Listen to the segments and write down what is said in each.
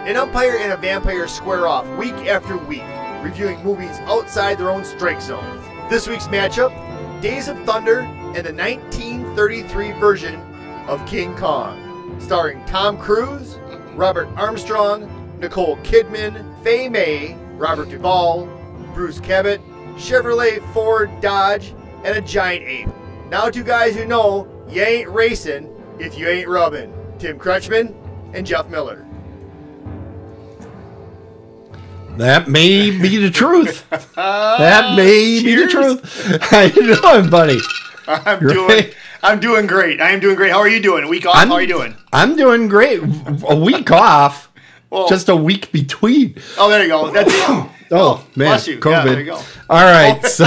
An umpire and a vampire square off week after week, reviewing movies outside their own strike zone. This week's matchup, Days of Thunder and the 1933 version of King Kong, starring Tom Cruise, Robert Armstrong, Nicole Kidman, Fay May, Robert Duvall, Bruce Cabot, Chevrolet, Ford, Dodge, and a giant ape. Now two guys who know you ain't racing if you ain't rubbing. Tim Crutchman and Jeff Miller. That may be the truth. That may be the truth. How you doing, buddy? I'm doing great. I am doing great. How are you doing? A week off? How are you doing? I'm doing great. A week off. Well, just a week between. Oh, there you go. That's it. Oh, man. Bless you. COVID. Yeah, there you go. All right. So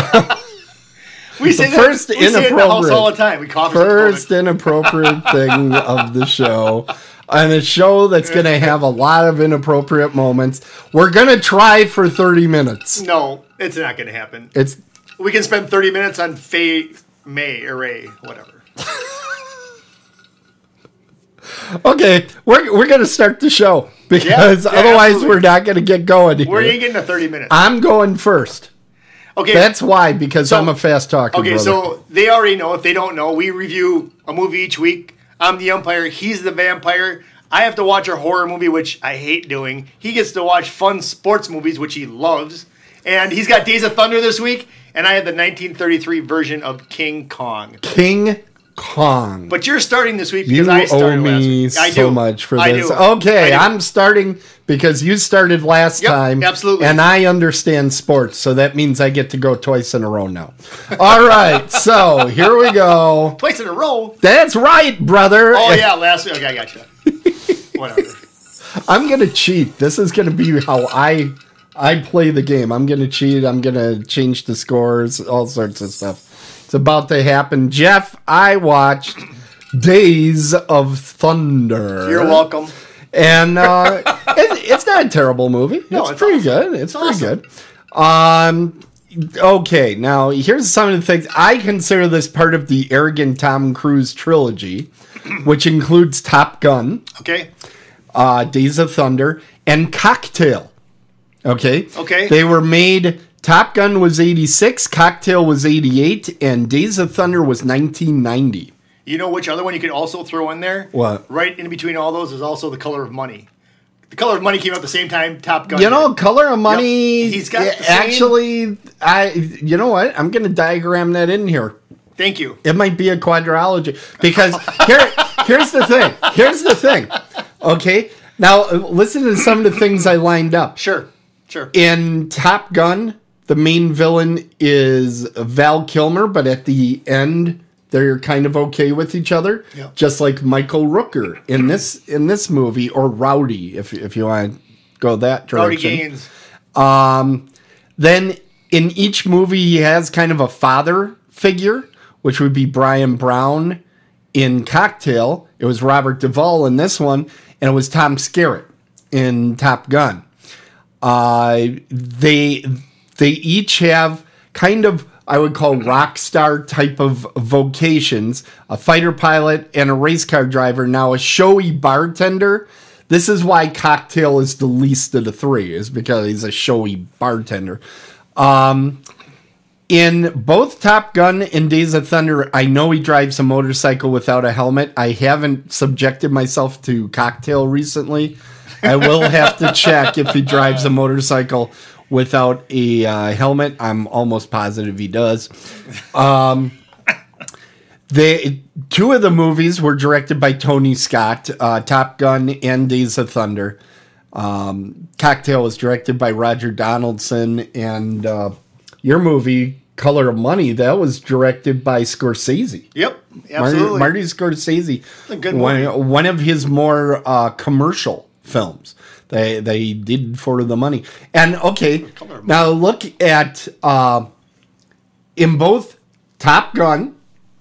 we say that in the house all the time. We cough. First inappropriate thing of the show. On a show that's going to have a lot of inappropriate moments. We're going to try for 30 minutes. No, it's not going to happen. We can spend 30 minutes on Faye, May, or Ray, whatever. Okay, we're going to start the show. Because otherwise absolutely. We're not going to get going here. Where are you getting to 30 minutes? I'm going first. Okay. That's why, because I'm a fast talker. Okay, brother. So they already know. If they don't know, we review a movie each week. I'm the umpire. He's the vampire. I have to watch a horror movie, which I hate doing. He gets to watch fun sports movies, which he loves. And he's got Days of Thunder this week. And I have the 1933 version of King Kong. King Kong. But you're starting this week because I started last week. You owe me so much for this. Do. Okay, I'm starting because you started last time. Absolutely. And I understand sports, so that means I get to go twice in a row now. All right, so here we go. Twice in a row? That's right, brother. Oh, yeah, last week. Okay, I got you. Whatever. I'm going to cheat. This is going to be how I play the game. I'm going to cheat. I'm going to change the scores, all sorts of stuff. It's about to happen. Jeff, I watched Days of Thunder. You're welcome. And it's not a terrible movie. No, it's pretty good. It's pretty good. Okay, now here's some of the things. I consider this part of the arrogant Tom Cruise trilogy, which includes Top Gun, Days of Thunder, and Cocktail. Okay? They were made... Top Gun was 86, Cocktail was 88, and Days of Thunder was 1990. You know which other one you could also throw in there? What? Right in between all those is also The Color of Money. The Color of Money came out at the same time Top Gun. You know, Color of Money... Yep. He's got the same... Actually, you know what? I'm going to diagram that in here. Thank you. It might be a quadrilogy. Because here's the thing. Here's the thing. Okay? Now, listen to some of the things I lined up. Sure. In Top Gun... The main villain is Val Kilmer, but at the end, they're kind of okay with each other. Yep. Just like Michael Rooker in this movie, or Rowdy, if you want to go that direction. Rowdy Gaines. Then in each movie, he has kind of a father figure, which would be Brian Brown in Cocktail. It was Robert Duvall in this one, and it was Tom Skerritt in Top Gun. They each have kind of, I would call, rock star type of vocations. A fighter pilot and a race car driver. Now, a showy bartender. This is why Cocktail is the least of the three, is because he's a showy bartender. In both Top Gun and Days of Thunder, I know he drives a motorcycle without a helmet. I haven't subjected myself to Cocktail recently. I will have to check if he drives a motorcycle without a helmet. I'm almost positive he does. Two of the movies were directed by Tony Scott, Top Gun and Days of Thunder. Cocktail was directed by Roger Donaldson, and your movie, Color of Money, that was directed by Scorsese. Yep, absolutely. Marty Scorsese. A good movie. One of his more commercial films. They did for the money. And, okay, now look at, in both Top Gun,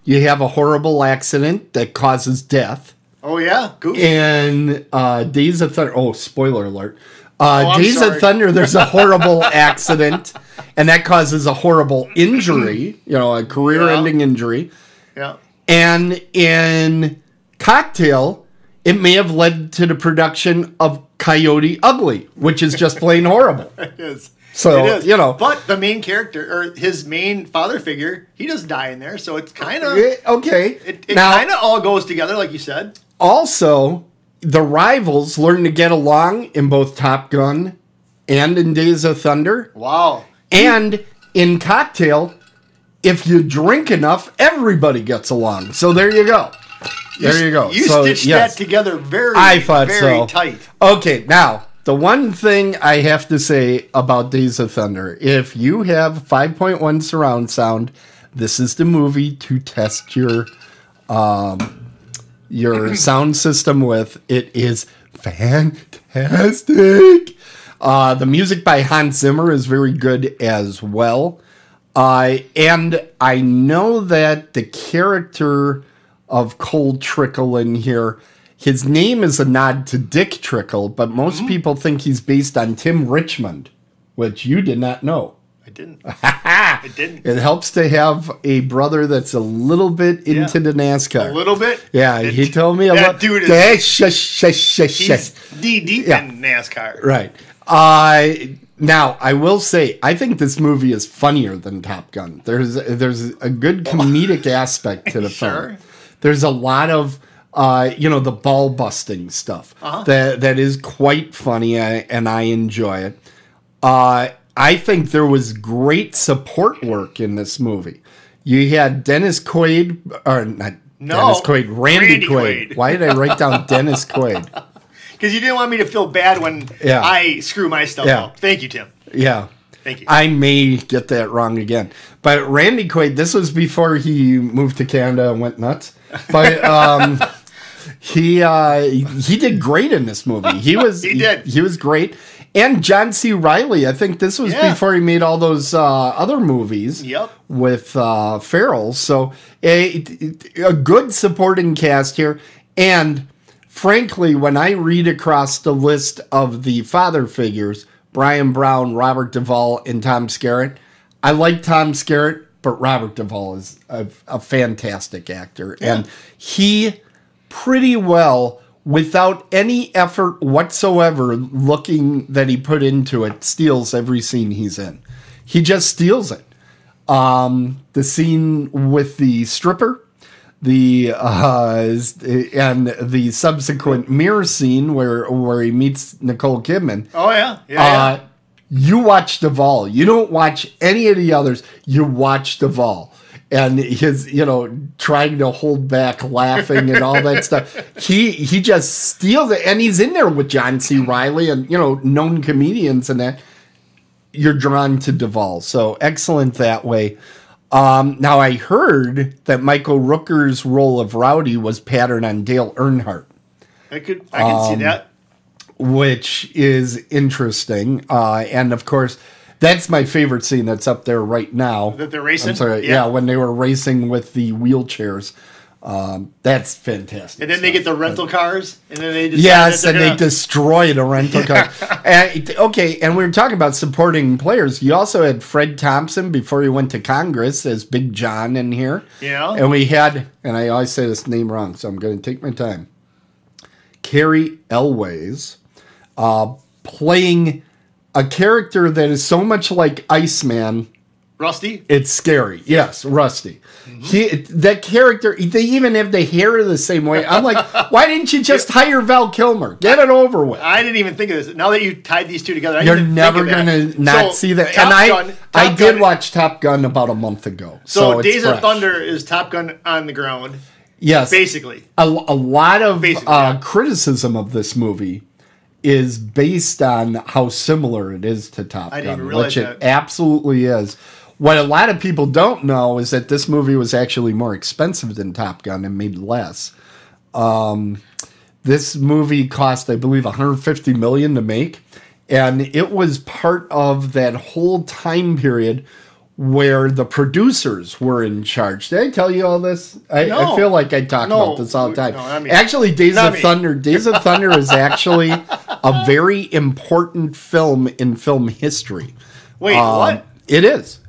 you have a horrible accident that causes death. Oh, yeah? Goose. And Days of Thunder, spoiler alert. Days of Thunder, there's a horrible accident, and that causes a horrible injury, a career-ending injury. Yeah. And in Cocktail, it may have led to the production of Coyote Ugly, which is just plain horrible. It is. So, it is. you know. But the main character, or his main father figure, he doesn't die in there, so it's kind of... Okay. It kind of all goes together, like you said. Also, the rivals learn to get along in both Top Gun and in Days of Thunder. Wow. And in Cocktail, if you drink enough, everybody gets along. So there you go. There you go. You so, stitched that together very tight. Okay, now, the one thing I have to say about Days of Thunder, if you have 5.1 surround sound, this is the movie to test your sound system with. It is fantastic. The music by Hans Zimmer is very good as well. And I know that the character of Cole Trickle in here, his name is a nod to Dick Trickle, but most people think he's based on Tim Richmond, which you did not know. I didn't. I didn't. It helps to have a brother that's a little bit into the NASCAR. A little bit? Yeah, he told me a lot. That dude is... He's knee-deep in NASCAR. Right. Now, I will say, I think this movie is funnier than Top Gun. There's a good comedic aspect to the film. There's a lot of, the ball-busting stuff that is quite funny, and I enjoy it. I think there was great support work in this movie. You had Dennis Quaid, or not Dennis Quaid, Randy Quaid. Why did I write down Dennis Quaid? Because you didn't want me to feel bad when I screw my stuff up. Thank you, Tim. Yeah. Thank you. I may get that wrong again. But Randy Quaid, this was before he moved to Canada and went nuts. But he did great in this movie. He was great. And John C. Reilly, I think this was before he made all those other movies with Farrell. So a good supporting cast here. And frankly, when I read across the list of the father figures, Brian Brown, Robert Duvall, and Tom Skerritt, I like Tom Skerritt, but Robert Duvall is a fantastic actor. Yeah. And he pretty well, without any effort whatsoever, looking that he put into it, steals every scene he's in. He just steals it. The scene with the stripper, and the subsequent mirror scene where he meets Nicole Kidman. Oh yeah. You watch Duvall. You don't watch any of the others. You watch Duvall. And his, trying to hold back laughing and all that stuff. He just steals it. And he's in there with John C. Reilly and, known comedians and that. You're drawn to Duvall. So excellent that way. Now, I heard that Michael Rooker's role of Rowdy was patterned on Dale Earnhardt. I could see that. Which is interesting. And, of course, that's my favorite scene that's up there right now. That they're racing? I'm sorry. Yeah, when they were racing with the wheelchairs. That's fantastic. And then they get the rental cars, and then they they destroy the rental car. And we were talking about supporting players. You also had Fred Thompson before he went to Congress as Big John in here. Yeah. And we had, and I always say this name wrong, so I'm going to take my time. Carrie Elways playing a character that is so much like Iceman. Rusty? It's scary. Yes, Rusty. Mm-hmm. That character, they even have the hair the same way. I'm like, why didn't you just hire Val Kilmer? Get it over with. I didn't even think of this. Now that you tied these two together, you're never going to not see that. And I did watch Top Gun about a month ago. So Days of Thunder is Top Gun on the ground. Yes. Basically. A lot of criticism of this movie is based on how similar it is to Top Gun. I didn't realize which it absolutely is. What a lot of people don't know is that this movie was actually more expensive than Top Gun and made less. This movie cost, I believe, $150 million to make, and it was part of that whole time period where the producers were in charge. Did I tell you all this? I feel like I talk about this all the time. Actually, Days of Thunder is actually a very important film in film history. Wait, what? It is.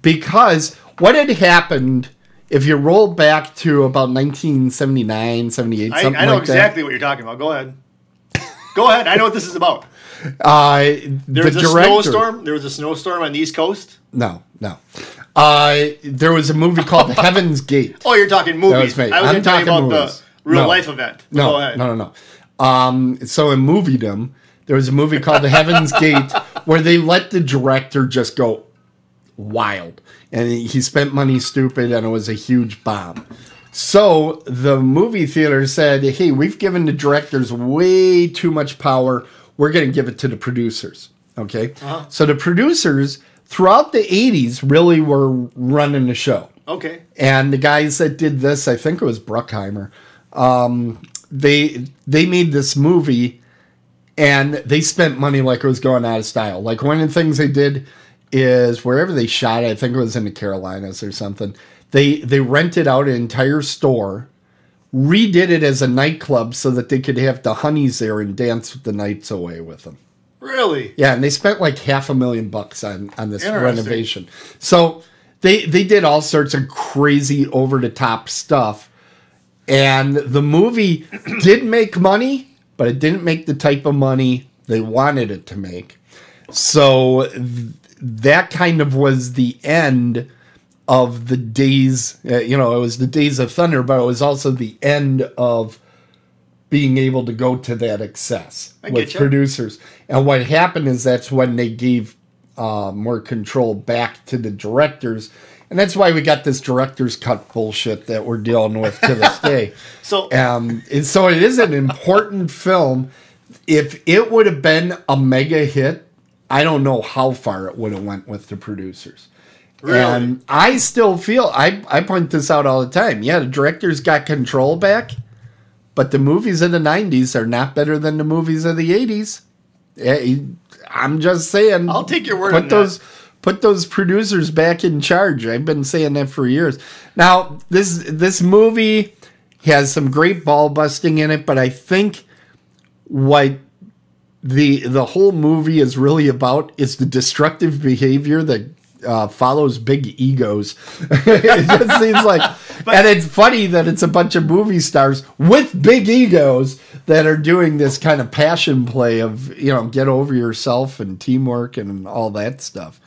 Because what had happened if you roll back to about 1979, 78, something I know like exactly what you're talking about. Go ahead. Go ahead. I know what this is about. There was a snowstorm. There was a snowstorm on the East Coast. No. There was a movie called Heaven's Gate. Oh, you're talking movies. I was talking about movies. the real life event. No, Go ahead. No. So in moviedom, there was a movie called The Heaven's Gate where they let the director just go wild. And he spent money stupid, and it was a huge bomb. So the movie theater said, hey, we've given the directors way too much power. We're going to give it to the producers. Okay? Uh-huh. So the producers, throughout the 80s, really were running the show. Okay. And the guys that did this, I think it was Bruckheimer, they made this movie, and they spent money like it was going out of style. Like, one of the things they did is wherever they shot it, I think it was in the Carolinas or something, they rented out an entire store, redid it as a nightclub so that they could have the honeys there and dance the nights away with them. Really? Yeah, and they spent like $500,000 on this renovation. So they did all sorts of crazy over-the-top stuff. And the movie did make money, but it didn't make the type of money they wanted it to make. So that kind of was the end of the days, it was the Days of Thunder, but it was also the end of being able to go to that excess with producers. And what happened is that's when they gave more control back to the directors. And that's why we got this director's cut bullshit that we're dealing with to this day. So it is an important film. If it would have been a mega hit, I don't know how far it would have went with the producers. Really? And I still feel, I point this out all the time. Yeah, the directors got control back, but the movies of the 90s are not better than the movies of the 80s. I'm just saying. I'll take your word on that. Put those producers back in charge. I've been saying that for years. Now, this movie has some great ball busting in it, but I think what the whole movie is really about is the destructive behavior that follows big egos. It just seems like, and it's funny that it's a bunch of movie stars with big egos that are doing this kind of passion play of, get over yourself and teamwork and all that stuff.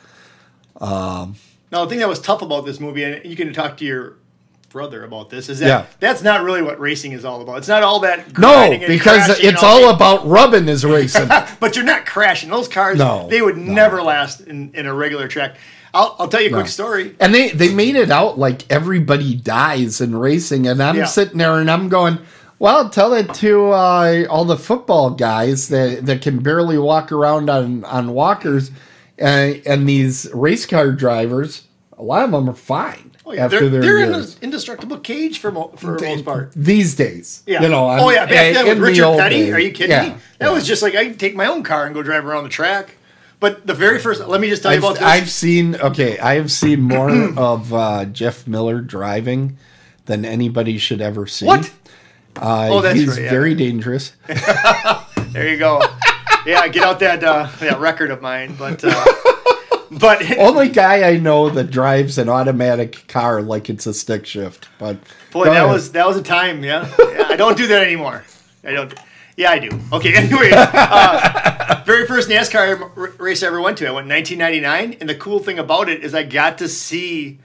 Now, the thing that was tough about this movie, and you can talk to your brother about this, is that that's not really what racing is all about. It's not all that grinding. No, because it's all about rubbin is racing. But you're not crashing. Those cars, they would never last in a regular track. I'll tell you a quick story. And they made it out like everybody dies in racing, and I'm sitting there and I'm going, well, tell it to all the football guys that can barely walk around on walkers. And these race car drivers, a lot of them are fine after they're in an indestructible cage for the most part. These days. Yeah. Back then with Richard Petty, are you kidding me? That was just like, I can take my own car and go drive around the track. But the very first, let me just tell you about this. I have seen more of Jeff Miller driving than anybody should ever see. What? That's he's very dangerous. There you go. Yeah, get out that record of mine, but only guy I know that drives an automatic car like it's a stick shift. But boy, that was a time. Yeah, I don't do that anymore. I don't. Yeah, I do. Okay. Anyway, very first NASCAR race I ever went to, I went in 1999, and the cool thing about it is I got to see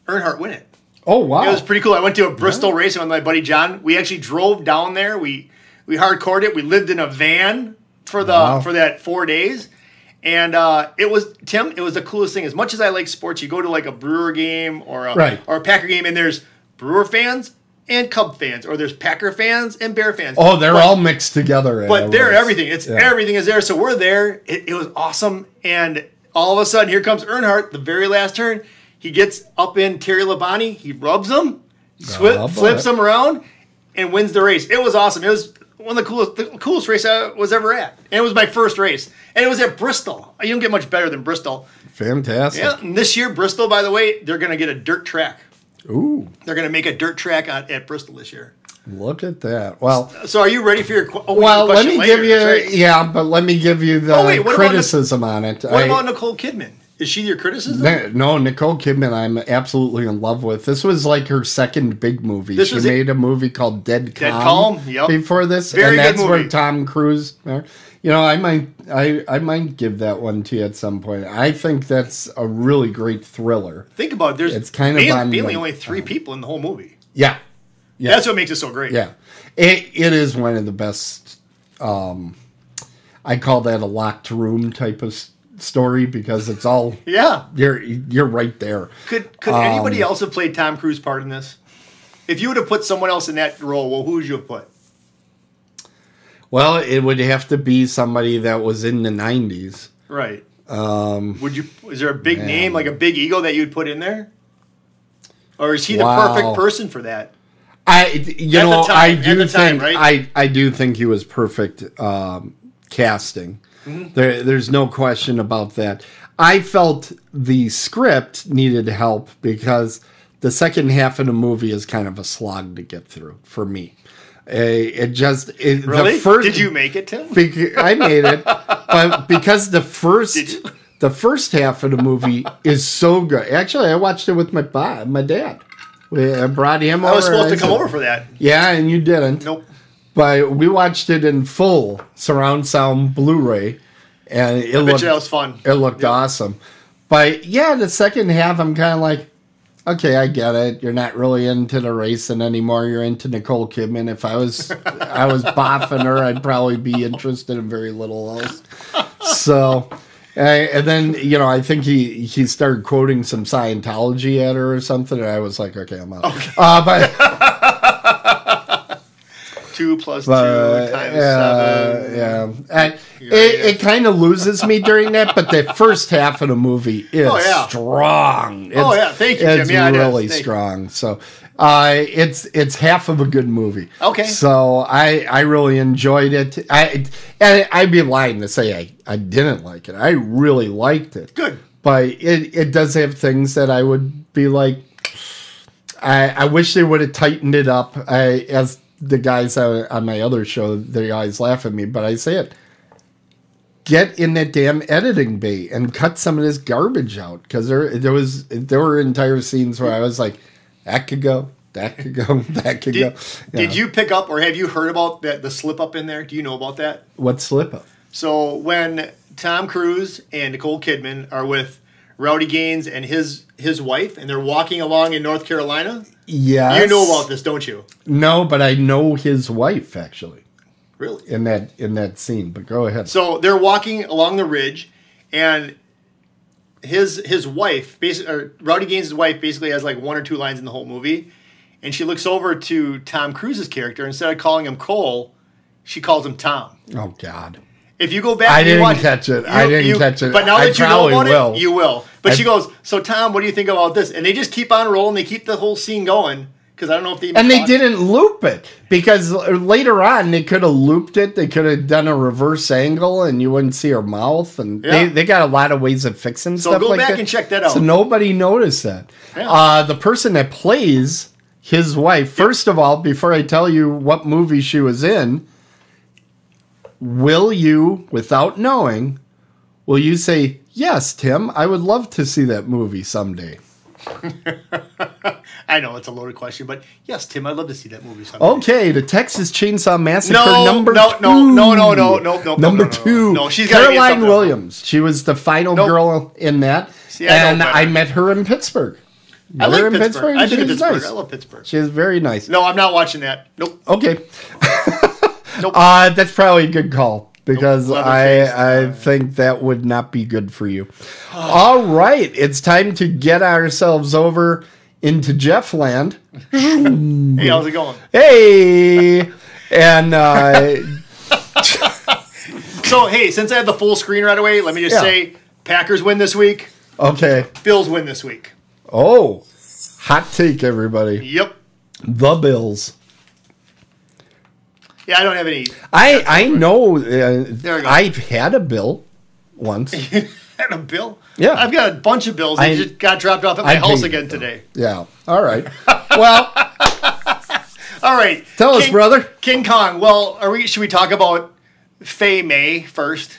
Earnhardt win it. Oh wow! It was pretty cool. I went to a Bristol race with my buddy John. We actually drove down there. We hardcored it. We lived in a van for that 4 days, and it was the coolest thing. As much as I like sports, you go to like a Brewer game or a Packer game, and there's Brewer fans and Cub fans, or there's Packer fans and Bear fans. Oh, they're all mixed together. But they're everything. Everything is there. So we're there. It was awesome, and all of a sudden, here comes Earnhardt, the very last turn. He gets up in Terry Labonte. He rubs him, flips him around, and wins the race. It was awesome. It was one of the coolest race I was ever at. And it was my first race. And it was at Bristol. You don't get much better than Bristol. Fantastic. Yeah, and this year, Bristol, by the way, they're going to get a dirt track. Ooh. They're going to make a dirt track at Bristol this year. Look at that. Well, so are you ready for your question? Let me give you the criticism on it. What about Nicole Kidman? Is she your criticism? No, Nicole Kidman I'm absolutely in love with. This was like her second big movie. She made a movie called Dead Calm yep. before this. Very and good that's movie. where Tom Cruise... You know, I might give that one to you at some point. I think that's a really great thriller. Think about it. It's kind of mainly only 3 people in the whole movie. Yeah. That's what makes it so great. Yeah. It is one of the best... I call that a locked room type of story because it's all you're right there. Could anybody else have played Tom Cruise's part in this? If you would have put someone else in that role, well, who would you have put? Well, it would have to be somebody that was in the 90s. Right. Is there a big name, like a big ego that you'd put in there? Or is he the perfect person for that? I do think he was perfect casting. Mm-hmm. There's no question about that. I felt the script needed help because the second half of the movie is kind of a slog to get through for me. Really? Did you make it, Tim? I made it, but because the first half of the movie is so good. Actually, I watched it with my dad. I brought him over. I was supposed to come over for that. Yeah, and you didn't. Nope. But we watched it in full surround sound Blu-ray, and it was fun. It looked awesome. But yeah, the second half, I'm kind of like, okay, I get it. You're not really into the racing anymore. You're into Nicole Kidman. If I was boffing her, I'd probably be interested in very little else. So, and then I think he started quoting some Scientology at her or something, and I was like, okay, I'm out. Okay. But 2 + 2 × 7. Yeah. It kind of loses me during that, but the first half of the movie is strong. Thank you, Jim. It's really strong. So it's half of a good movie. Okay. So I really enjoyed it. I'd be lying to say I didn't like it. I really liked it. Good. But it does have things that I would be like, I wish they would have tightened it up. As the guys on my other show, they always laugh at me, but I say it. Get in that damn editing bay and cut some of this garbage out, because there were entire scenes where I was like, that could go, that could go, that could go. Did you pick up, or have you heard about the slip up in there? Do you know about that? What slip up? So when Tom Cruise and Nicole Kidman are with Rowdy Gaines and his wife, and they're walking along in North Carolina. Yes. You know about this, don't you? No, but I know his wife, actually. Really? In that scene, but go ahead. So they're walking along the ridge, and his wife, Rowdy Gaines' wife, basically has like 1 or 2 lines in the whole movie, and she looks over to Tom Cruise's character. Instead of calling him Cole, she calls him Tom. Oh God. If you go back, I didn't catch it. But now that you know about it, you will. But she goes, "So Tom, what do you think about this?" And they just keep on rolling. They keep the whole scene going, because I don't know if they they didn't loop it, because later on they could have looped it. They could have done a reverse angle, and you wouldn't see her mouth. And they got a lot of ways of fixing stuff like that. So go back and check that out. So nobody noticed that. Yeah. The person that plays his wife, first of all, before I tell you what movie she was in, will you, without knowing, will you say, yes, Tim, I would love to see that movie someday? I know it's a loaded question, but yes, Tim, I'd love to see that movie someday. Okay, the Texas Chainsaw Massacre No, number 2. No, she's Caroline Williams. She was the final girl in that. See, I met her in Pittsburgh. I like Pittsburgh. I've been to Pittsburgh. Nice. I love Pittsburgh. She is very nice. No, I'm not watching that. Nope. Okay. Nope. That's probably a good call, because I think that would not be good for you. All right, it's time to get ourselves over into Jeff land. Hey, how's it going? Hey, and so hey, since I have the full screen right away, let me just say, Packers win this week. Okay. Bills win this week. Oh, hot take, everybody. Yep. The Bills. Yeah, I don't have any. I know. There we go. I've had a bill once. You had a bill? Yeah. I've got a bunch of bills that just got dropped off at my house again today. Yeah. All right. Well. All right. Tell us, brother. King Kong. Well, should we talk about Faye May first?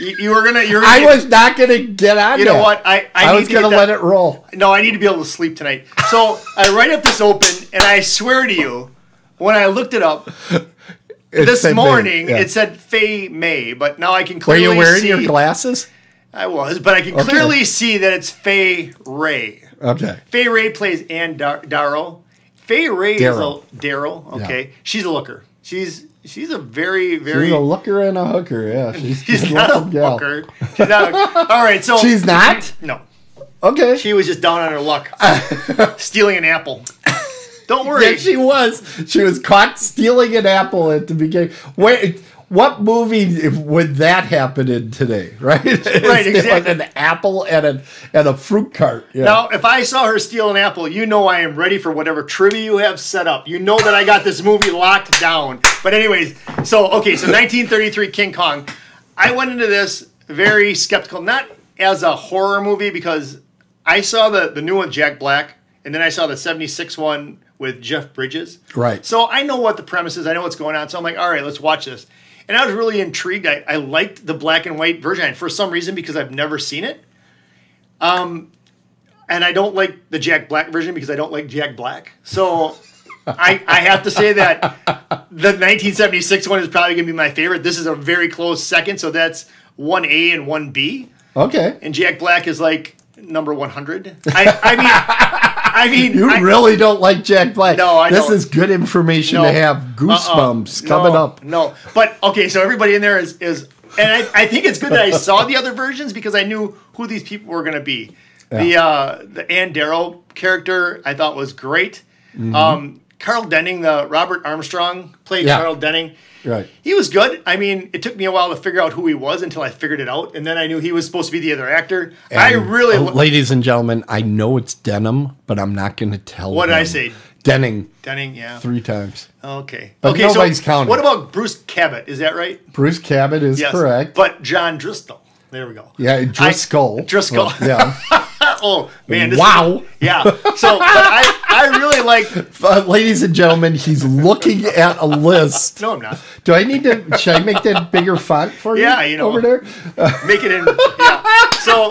You were gonna. I was not gonna get on. You know what? I was gonna let it roll. No, I need to be able to sleep tonight. So I write up this open, and I swear to you, when I looked it up this morning, it said Faye May, but now I can clearly see. Were you wearing your glasses? I was, but I can clearly see that it's Faye Ray. Okay. Faye Ray plays Ann Darrow. Faye Ray is a Darrow. Okay, yeah. She's a looker. She's a very She's a looker and a hooker. Yeah, she's not a hooker. She's not. All right, so she's not. No. Okay. She was just down on her luck, stealing an apple. Don't worry. Yeah, she was. She was caught stealing an apple at the beginning. Wait. What movie would that happen in today, right? Right, exactly. An apple and a fruit cart. Yeah. Now, if I saw her steal an apple, you know I am ready for whatever trivia you have set up. You know that I got this movie locked down. But anyways, so 1933 King Kong. I went into this very skeptical, not as a horror movie, because I saw the new one, Jack Black, and then I saw the 76 one with Jeff Bridges. Right. So I know what the premise is. I know what's going on. So I'm like, all right, let's watch this. And I was really intrigued. I liked the black and white version, and for some reason, because I've never seen it. And I don't like the Jack Black version because I don't like Jack Black. So I have to say that the 1976 one is probably going to be my favorite. This is a very close second, so that's 1A and 1B. Okay. And Jack Black is like number 100. I mean, you really don't like Jack Black. No, I don't. This is good information to have. Goosebumps coming up. No, but okay, so everybody in there is and I think it's good that I saw the other versions because I knew who these people were going to be. Yeah. The Ann Darrow character I thought was great. Mm-hmm. Carl Denning, the Robert Armstrong played Carl Denning. Right. He was good. I mean, it took me a while to figure out who he was until I figured it out, and then I knew he was supposed to be the other actor. And I really, ladies and gentlemen, I know it's Denham, but I'm not going to tell. What did I say? Denning. Denning, yeah. 3 times. Okay. But okay, nobody's so counting. What about Bruce Cabot? Is that right? Bruce Cabot is correct. But John Driscoll. There we go. Yeah, Driscoll. Driscoll. Well, yeah. Oh, man. Wow. Yeah. So, but I really like... ladies and gentlemen, he's looking at a list. No, I'm not. Do I need to... Should I make that bigger font for you? Yeah, you know. Over there? Make it in... Yeah. So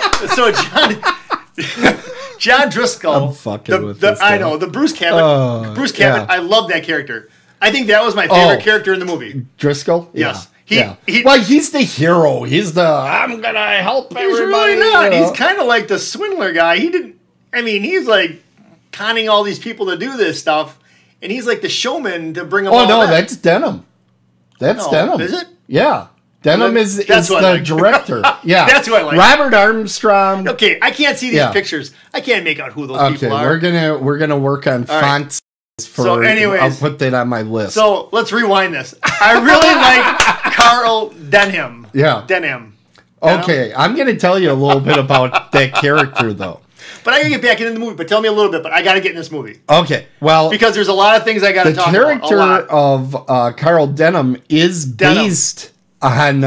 John Driscoll... I'm fucking with this I know. The Bruce Cabot. Bruce Cabot, yeah. I love that character. I think that was my favorite character in the movie. Driscoll? Yes. Yeah. Well, he's the hero. He's the I'm gonna help everybody. He's really not. He's kind of like the swindler guy. He's like conning all these people to do this stuff, and he's like the showman to bring them. Oh no, that's Denham. That's Denham. Is it? Yeah. Denham is the director. Yeah. That's what I like. Robert Armstrong. Okay, I can't see these pictures. I can't make out who those people are. We're gonna work on fonts. So anyways, I'll put that on my list. So let's rewind this. I really like Carl Denham. Yeah. Denham. Okay, I'm going to tell you a little bit about that character, though. But I got to get back into the movie. But tell me a little bit. But I got to get in this movie. Okay, well, because there's a lot of things I got to talk about. The character of Carl Denham is based on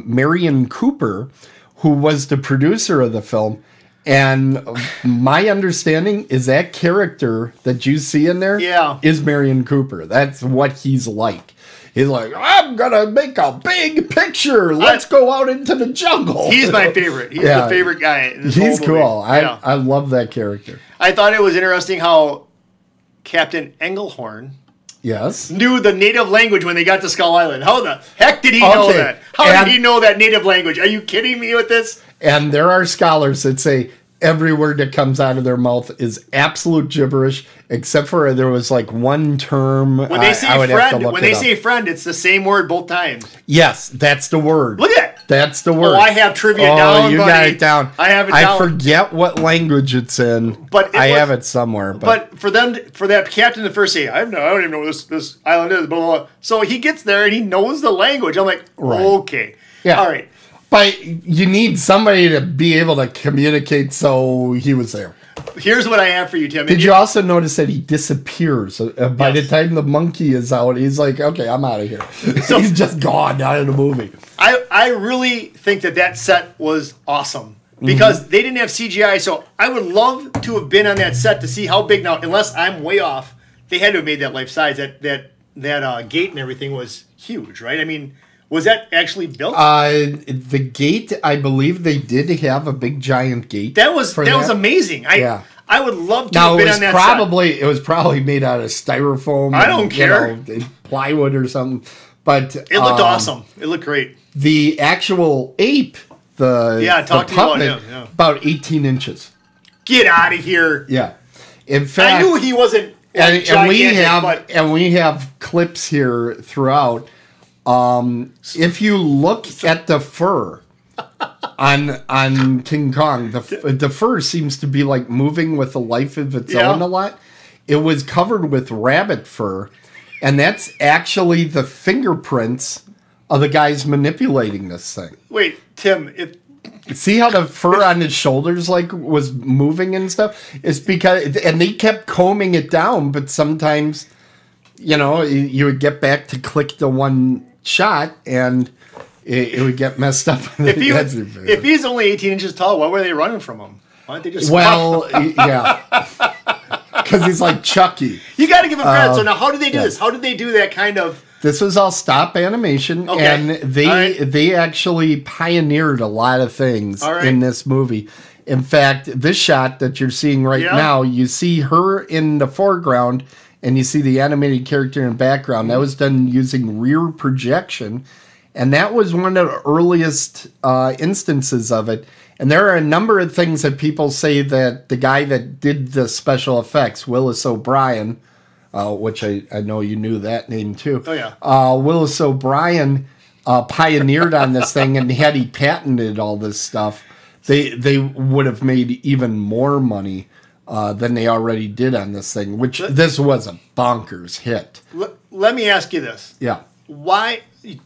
Marion Cooper, who was the producer of the film. And my understanding is that character that you see in there is Marion Cooper. That's what he's like. He's like, I'm going to make a big picture. Let's go out into the jungle. He's my favorite. He's the favorite guy in this He's whole cool. movie. I love that character. I thought it was interesting how Captain Englehorn knew the native language when they got to Skull Island. How the heck did he know that? How did he know that native language? Are you kidding me with this? And there are scholars that say every word that comes out of their mouth is absolute gibberish, except for there was like one term. When they say friend, it's the same word both times. Yes, that's the word. Look at that. That's the word. Oh, I have trivia down. You got it down. I have it down. I forget what language it's in, but I have it somewhere. But for that captain to first say, I don't even know what this island is, blah, blah, blah. So he gets there and he knows the language. I'm like, okay. Yeah. All right. But you need somebody to be able to communicate, so he was there. Here's what I have for you, Tim. Did you also notice that he disappears? By the time the monkey is out, he's like, okay, I'm out of here. So he's just gone out of the movie. I really think that set was awesome because they didn't have CGI, so I would love to have been on that set to see how big now, unless I'm way off, they had to have made that life size. That gate and everything was huge, right? I mean, Was that actually built? The gate, I believe they did have a big giant gate. That was amazing. I would love to have been on that set. It was probably made out of styrofoam. I don't care. Plywood or something. But it looked awesome. It looked great. The actual ape, the puppet, about 18 inches. Get out of here. Yeah. In fact, I knew he wasn't gigantic, and we have clips here throughout. If you look at the fur on King Kong, the fur seems to be like moving with a life of its own a lot. It was covered with rabbit fur, and that's actually the fingerprints of the guys manipulating this thing. Wait, Tim, see how the fur on his shoulders was moving and stuff? It's because, and they kept combing it down, but sometimes, you would get back to click the one shot and it would get messed up. If he's only 18 inches tall, why were they running from him? Why don't they just because he's like Chucky. You got to give him credit. So now, how did they do this? How did they do that kind of? This was all stop animation, and they actually pioneered a lot of things in this movie. In fact, this shot that you're seeing right now, you see her in the foreground, and you see the animated character in the background. That was done using rear projection, and that was one of the earliest instances of it. And there are a number of things that people say that the guy that did the special effects, Willis O'Brien, which I know you knew that name too. Oh, yeah. Willis O'Brien pioneered on this thing, and had he patented all this stuff, they would have made even more money than they already did on this thing, which this was a bonkers hit. Let me ask you this. Yeah.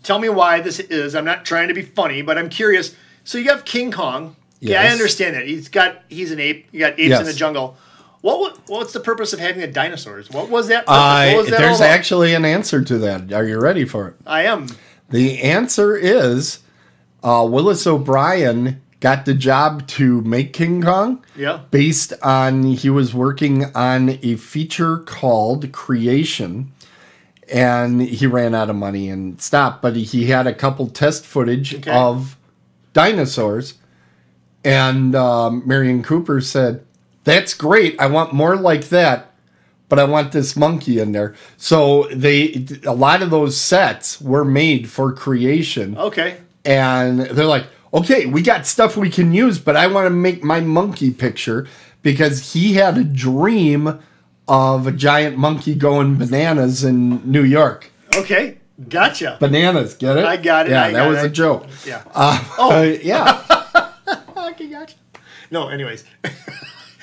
Tell me why this is. I'm not trying to be funny, but I'm curious. So you have King Kong. Yes. Yeah, I understand that. He's an ape. You got apes in the jungle. What's the purpose of having the dinosaurs? What was that? There's actually an answer to that. Are you ready for it? I am. The answer is Willis O'Brien got the job to make King Kong based on, he was working on a feature called Creation, and he ran out of money and stopped, but he had a couple test footage of dinosaurs, and Marion Cooper said, "That's great, I want more like that, but I want this monkey in there." So a lot of those sets were made for Creation. Okay. And they're like, "Okay, we got stuff we can use, but I want to make my monkey picture," because he had a dream of a giant monkey going bananas in New York. Okay, gotcha. Bananas, get it? I got it. Yeah, that was a joke. Yeah. Yeah. Okay, gotcha. No, anyways.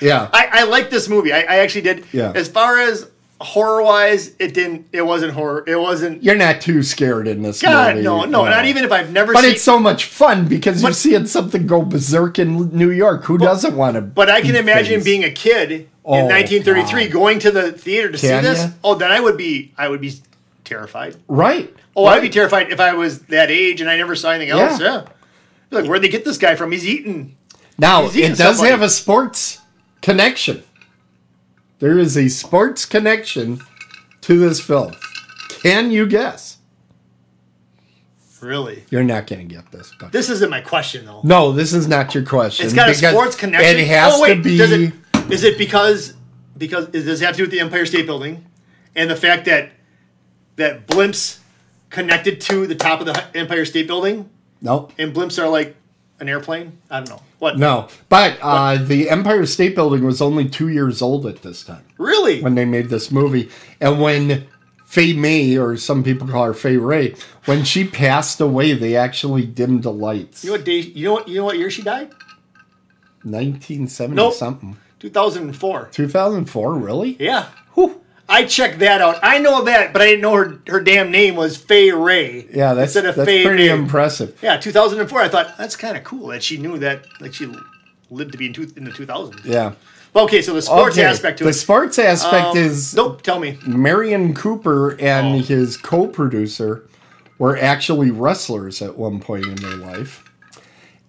Yeah. I like this movie. I actually did. Yeah. As far as horror-wise, it wasn't horror. It wasn't. You're not too scared in this God, movie. no, not even if I've never seen. But it's so much fun because you're seeing something go berserk in New York. Who doesn't want to? But I can imagine being a kid in 1933 going to the theater to see this. Oh, then I would be terrified. Right. Oh, I'd be terrified if I was that age and I never saw anything else. Yeah. Like, where'd they get this guy from? He's eating. Now, it does have a sports connection. There is a sports connection to this film. Can you guess? Really? You're not going to get this. But this isn't my question, though. No, this is not your question. It's got a sports connection. It has to be. Is it because does it have to do with the Empire State Building and the fact that blimps connected to the top of the Empire State Building? No. And blimps are like an airplane? I don't know. What? No. But the Empire State Building was only 2 years old at this time. Really? When they made this movie. And when Fay May, or some people call her Fay Ray, when she passed away, they actually dimmed the lights. You know what year she died? 1970 something. 2004. 2004, really? Yeah. Whew. I checked that out. I know that, but I didn't know her damn name was Fay Ray. Yeah, that's pretty impressive. Yeah, 2004. I thought that's kind of cool that she knew that, like, she lived to be in the 2000s. Yeah. Well, okay, so the sports aspect to it. The sports aspect is... Nope, tell me. Marion Cooper and his co-producer were actually wrestlers at one point in their life.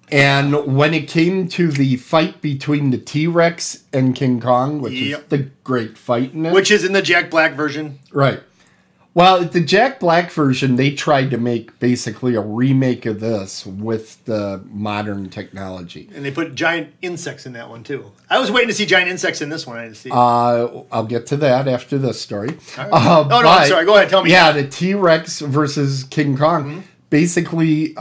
And when it came to the fight between the T-Rex and King Kong, which is the great fight in it. Which is in the Jack Black version. Right. Well, the Jack Black version, they tried to make basically a remake of this with the modern technology. And they put giant insects in that one, too. I was waiting to see giant insects in this one. I didn't see it. I'll get to that after this story. Right. I'm sorry. Go ahead. Tell me. Yeah, the T-Rex versus King Kong. Mm-hmm. Basically,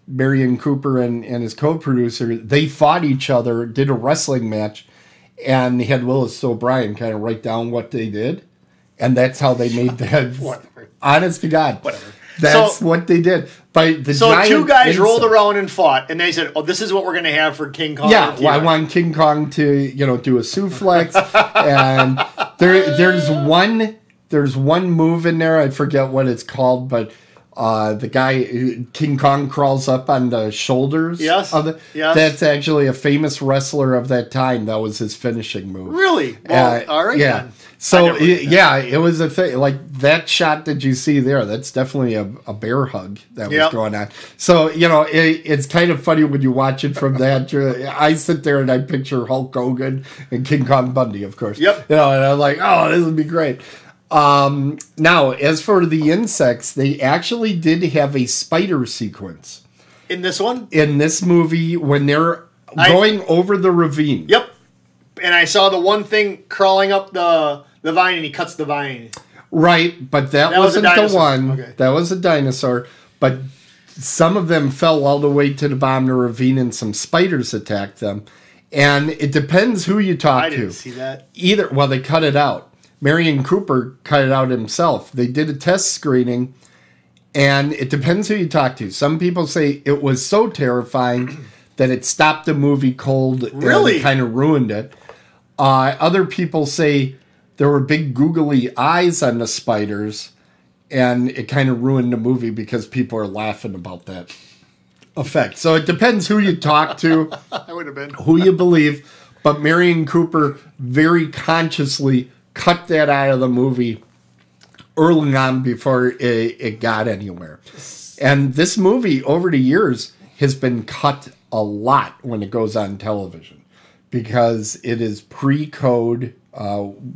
Marion Cooper and his co-producer, they fought each other, did a wrestling match, and they had Willis O'Brien kind of write down what they did. And that's how they made that. Whatever. Honest to God. Whatever. That's what they did. But the so two guys rolled around and fought, and they said, "Oh, this is what we're going to have for King Kong." Yeah, well, I want King Kong to do a suplex, and there's one move in there. I forget what it's called, but the guy King Kong crawls up on the shoulders. Yes. That's actually a famous wrestler of that time. That was his finishing move. Really? Well, all right. Yeah. Then. So it was a thing. Like that shot that you see there, that's definitely a bear hug that was going on. So it's kind of funny when you watch it from that. I sit there and I picture Hulk Hogan and King Kong Bundy, of course. Yep. And I'm like, oh, this would be great. Now, as for the insects, they actually did have a spider sequence in this one. In this movie, when they're going over the ravine. Yep. And I saw the one thing crawling up the vine, and he cuts the vine. Right, but that wasn't the one. Okay. That was a dinosaur. But some of them fell all the way to the bottom of the ravine, and some spiders attacked them. And it depends who you talk to. I didn't see that. Well, they cut it out. Marion Cooper cut it out himself. They did a test screening, and it depends who you talk to. Some people say it was so terrifying that it stopped the movie cold. Really? And kind of ruined it. Other people say there were big googly eyes on the spiders, and it kind of ruined the movie because people are laughing about that effect. So it depends who you talk to, I would have been who you believe. But Marion Cooper very consciously cut that out of the movie early on before it got anywhere. And this movie, over the years, has been cut a lot when it goes on television because it is pre-code.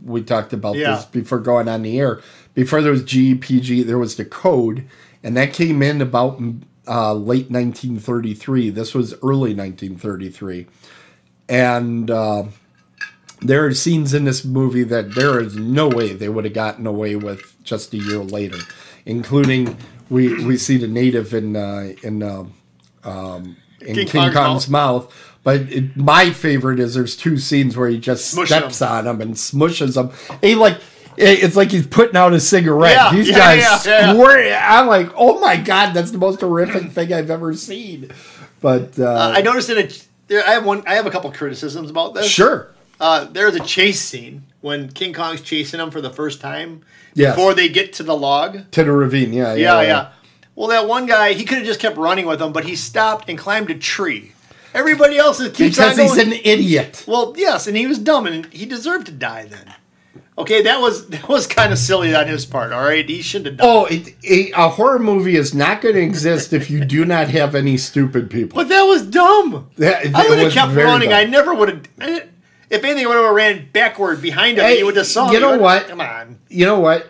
We talked about this before going on the air. Before there was GPG, there was the code, and that came in about late 1933. This was early 1933. And there are scenes in this movie that there is no way they would have gotten away with just a year later, including we see the native in King Kong's mouth. But my favorite is there's two scenes where he just steps on him and smushes him. It's like he's putting out a cigarette. These guys squirt. I'm like, oh my God, that's the most horrific thing I've ever seen. But I noticed I have a couple criticisms about this. Sure. There's a chase scene when King Kong's chasing him for the first time before they get to the log. To the ravine, yeah. Well, that one guy, he could have just kept running with him, but he stopped and climbed a tree. Everybody else keeps on going. Because he's an idiot. Well, yes, and he was dumb, and he deserved to die then. Okay, that was kind of silly on his part, all right? He shouldn't have died. A horror movie is not going to exist if you do not have any stupid people. But that was dumb. I would have kept running. Dumb. I never would have... If anything, I would have ran backward behind him, and he would have saw me. You know what? Come on. You know what?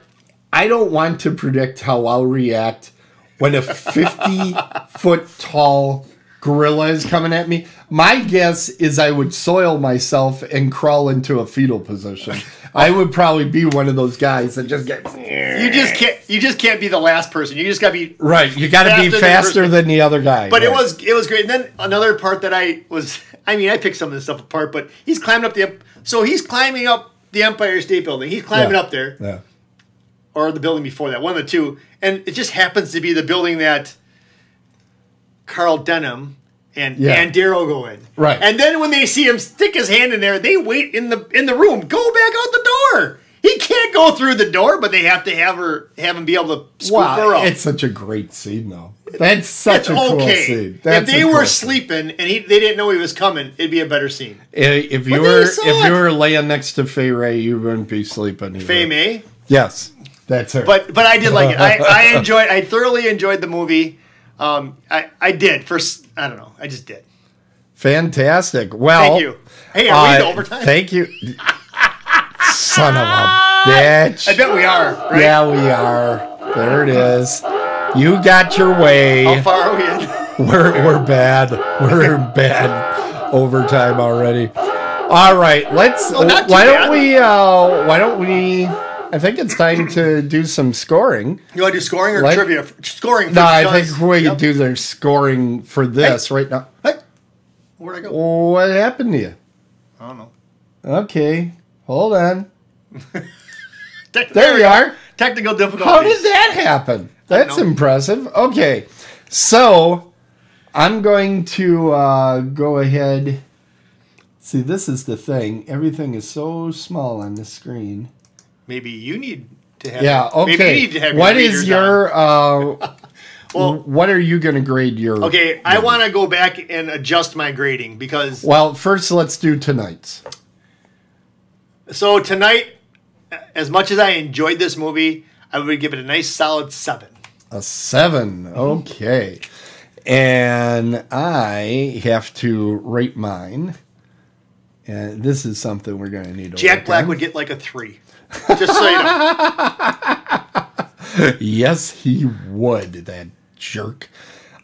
I don't want to predict how I'll react when a 50-foot tall gorilla is coming at me. My guess is I would soil myself and crawl into a fetal position. I would probably be one of those guys that just get... You just can't be the last person. You just got to be... Right. You got to be faster than the other guy. But right. It was great. And then another part that I picked some of this stuff apart, but he's climbing up he's climbing up the Empire State Building. He's climbing up there. Yeah. Or the building before that, one of the two. And it just happens to be the building that Carl Denham and Darrow go in. Right. And then when they see him stick his hand in there, they wait in the room. Go back out the door. He can't go through the door, but they have to have him be able to scoop her up. It's such a great scene, though. That's such a cool scene. If they were sleeping and they didn't know he was coming, it'd be a better scene. If you were laying next to Fay Ray, you wouldn't be sleeping either. Fay May? Yes, that's her. But I did like it. I thoroughly enjoyed the movie. I did. I don't know. I just did. Fantastic. Well, thank you. Hey, are we in overtime? Thank you. Son of a bitch. I bet we are, right? Yeah, we are. There it is. You got your way. How far are we in? We're bad. We're in bad overtime already. All right, let's. Why don't we? I think it's time to do some scoring. You want to do scoring or trivia? Scoring. No, I think we do their scoring for this right now. Hey, where'd I go? What happened to you? I don't know. Okay, hold on. There you are. Technical difficulties. How did that happen? That's impressive. Okay, so I'm going to go ahead. See, this is the thing. Everything is so small on the screen. Maybe you need to have. Yeah. Okay. Maybe you need to have. What is your? Well, what are you going to grade your? Okay, I want to go back and adjust my grading because. Well, first let's do tonight's. So tonight, as much as I enjoyed this movie, I would give it a nice solid 7. A 7. Okay. And I have to rate mine. And this is something we're going to need to Jack Black on. would get like a 3. Just so you know. Yes, he would, that jerk.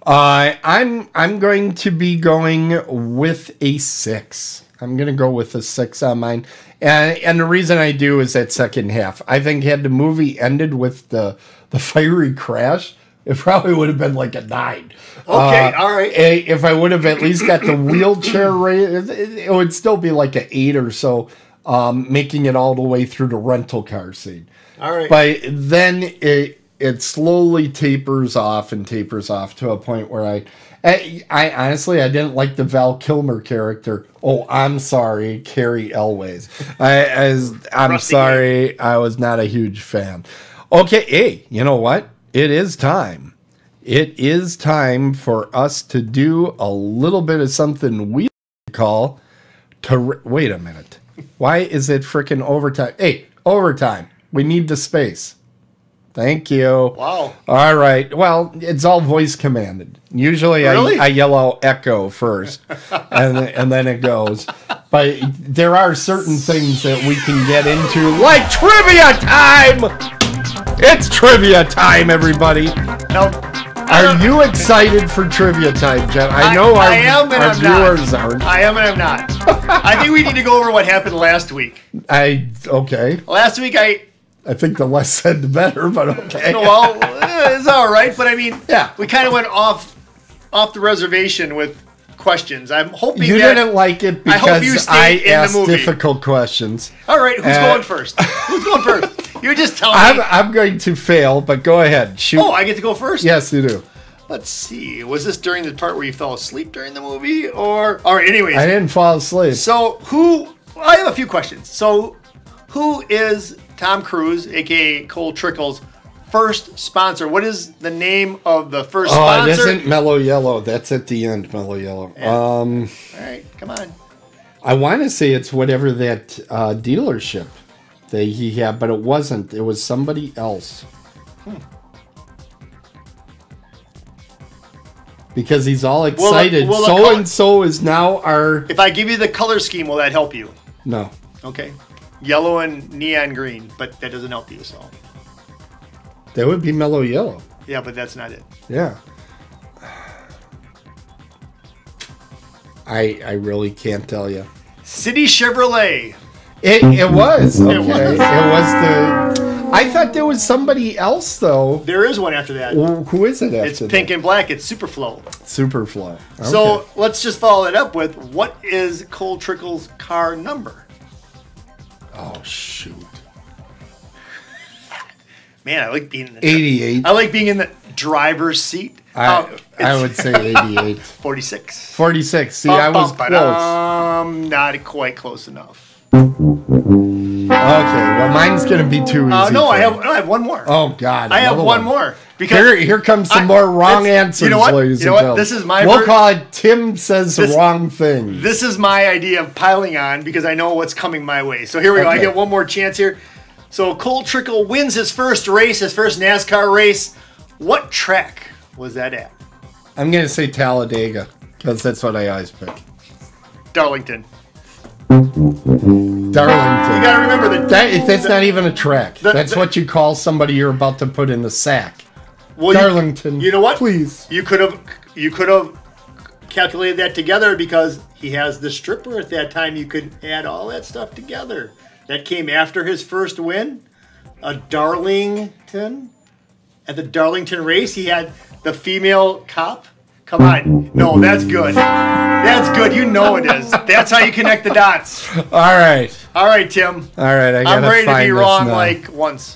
I'm going to be going with a 6. I'm going to go with a 6 on mine. And the reason I do is that second half. I think had the movie ended with the fiery crash, it probably would have been like a 9. Okay, all right. If I would have at least got the wheelchair rate, it would still be like an 8 or so, making it all the way through the rental car scene. All right. But then it slowly tapers off to a point where I honestly, I didn't like the Val Kilmer character. Oh, I'm sorry, Carrie Elways. I'm sorry, I was not a huge fan. Okay, hey, you know what? It is time. It is time for us to do a little bit of something we call wait a minute. Why is it freaking overtime? Hey, overtime. We need the space. Thank you. Wow. All right. Well, it's all voice commanded. Usually Really? I yell echo first, and then it goes. But there are certain things that we can get into, like trivia time! It's trivia time, everybody. Now, Are you excited for trivia time, Jeff? I know I am and our I'm viewers not. aren't. I am and I'm not. I think we need to go over what happened last week. Okay. Last week I think the less said the better, but okay. well, it's all right. But I mean, Yeah. we kind of went off the reservation with questions. I'm hoping You didn't like it I hope you because stayed I in the asked movie. difficult questions. All right, who's going first? Who's going first? You just tell me. I'm going to fail, but go ahead. Shoot. Oh, I get to go first? Yes, you do. Let's see. Was this during the part where you fell asleep during the movie? Or all right, anyways. I didn't fall asleep. So I have a few questions. So who is Tom Cruise, aka Cole Trickle's first sponsor? What is the name of the first sponsor? It isn't Mellow Yellow. That's at the end, Mellow Yellow. Yeah. All right, come on. I want to say it's whatever that dealership that he had, but it wasn't. It was somebody else. Because he's all excited. So-and-so is now our... If I give you the color scheme, will that help you? No. Okay. Yellow and neon green, but that doesn't help you, so. That would be Mellow Yellow. Yeah, but that's not it. Yeah. I really can't tell you. City Chevrolet. It was. Okay. It was. It was the... I thought there was somebody else, though. There is one after that. Who is it after It's pink and black. It's Superflow. Superflow. Okay. So let's just follow it up with, what is Cole Trickle's car number? Oh, shoot. Man, I like being in the 88. I like being in the driver's seat. I would say 88. 46. 46. See, I was close. Not quite close enough. Okay, well, mine's going to be too easy. No, I have one more. Oh, God. I have one more. Because here comes some more wrong answers, you know what? ladies You know and what? gentlemen. This is my We'll call it Tim Says the Wrong Thing. This is my idea of piling on because I know what's coming my way. So here we go. I get one more chance here. So Cole Trickle wins his first race, his first NASCAR race. What track was that at? I'm going to say Talladega because that's what I always pick. Darlington. Darlington. You got to remember that's not even a track. That's what you call somebody you're about to put in the sack. Well, Darlington. You know what? Please. You could have calculated that together because he has the stripper at that time. You could add all that stuff together. That came after his first win. A Darlington. At the Darlington race, he had the female cop. Come on. No, that's good. That's good. You know it is. That's how you connect the dots. All right. All right, Tim. All right. I'm ready to be wrong like once.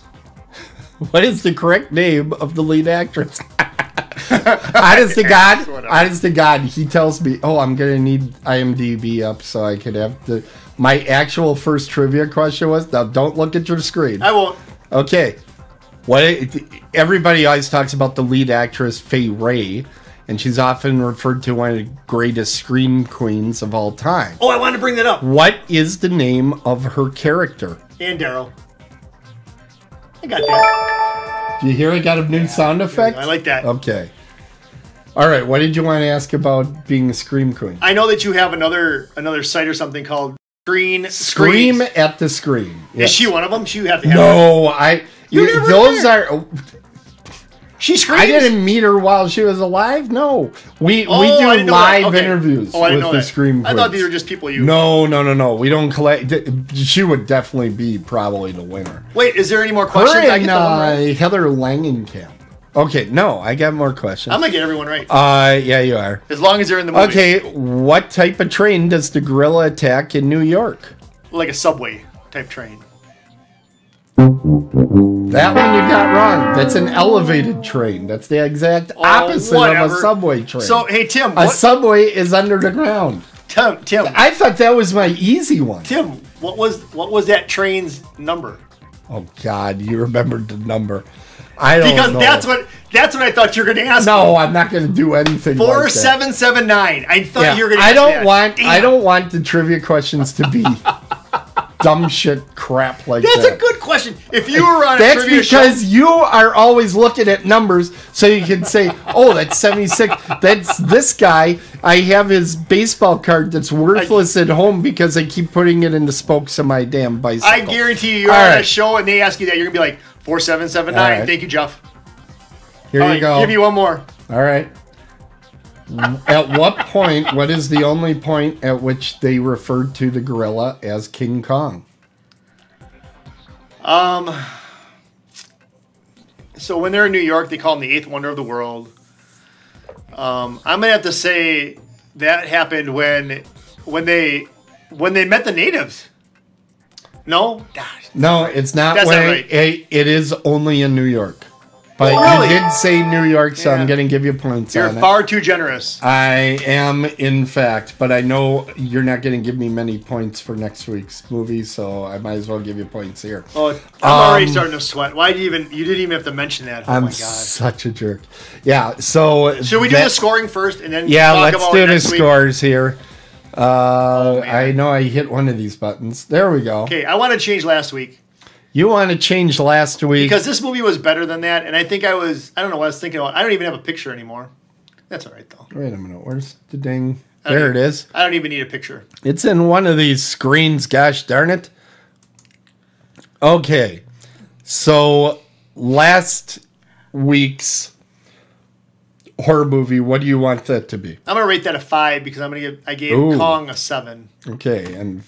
What is the correct name of the lead actress? Honest to God, he tells me, oh, I'm going to need IMDb up so I could have the... My actual first trivia question was, now don't look at your screen. I won't. Okay. Everybody always talks about the lead actress, Fay Wray, and she's often referred to one of the greatest scream queens of all time. Oh, I wanted to bring that up. What is the name of her character? And Daryl. I got that. Do you hear I got a new sound effect? I like that. Okay. All right. What did you want to ask about being a scream queen? I know that you have another site or something called Scream at the Screen. Yes. Is she one of them? You have to have No, those there. are... She screams? I didn't meet her while she was alive. No, we do live interviews with the Scream Queens. I thought these were just people you. No. We don't collect. She would definitely be probably the winner. Wait, is there any more questions? Her and Heather Langenkamp. Okay, no, I got more questions. I'm gonna get everyone right. Yeah, you are. As long as they're in the movie. Okay, what type of train does the gorilla attack in New York? Like a subway type train. That one you got wrong. That's an elevated train. That's the exact opposite of a subway train. So, hey, Tim. A subway is under the ground. Tim. I thought that was my easy one. Tim, what was that train's number? Oh, God, you remembered the number. I don't know. Because that's what I thought you were going to ask. No, I'm not going to do anything 4779. I thought you were going to ask that. I don't want the trivia questions to be dumb shit crap like That's that. a good question. If you were on a That's trivia because you are always looking at numbers so you can say, oh, that's 76. That's this guy. I have his baseball card that's worthless at home because I keep putting it in the spokes of my damn bicycle. I guarantee you're on a show and they ask you that, you're going to be like, 4779. Thank you, Jeff. Here you go. Give me one more. All right. At what point, what is the only point at which they referred to the gorilla as King Kong? So when they're in New York, they call him the eighth wonder of the world. I'm gonna have to say that happened when they met the natives. No, no, it's not. That's not right. It is only in New York. But really? You did say New York, so I'm going to give you points on it. You're far too generous. I am, in fact, but I know you're not going to give me many points for next week's movie, so I might as well give you points here. Oh, I'm already starting to sweat. Why did you didn't even have to mention that? Oh I'm my God. Such a jerk. Yeah, so... Should we do the scoring first and then talk about do the scores here. I know I hit one of these buttons. There we go. Okay, I want to change last week. You want to change last week? Because this movie was better than that, and I think I don't know what I was thinking about. I don't even have a picture anymore. That's all right, though. Wait a minute. Where's the ding? There it is. I don't even need a picture. It's in one of these screens, gosh darn it. Okay. So, last week's horror movie, what do you want that to be? I'm going to rate that a 5 because I gave Kong a 7. Okay, and...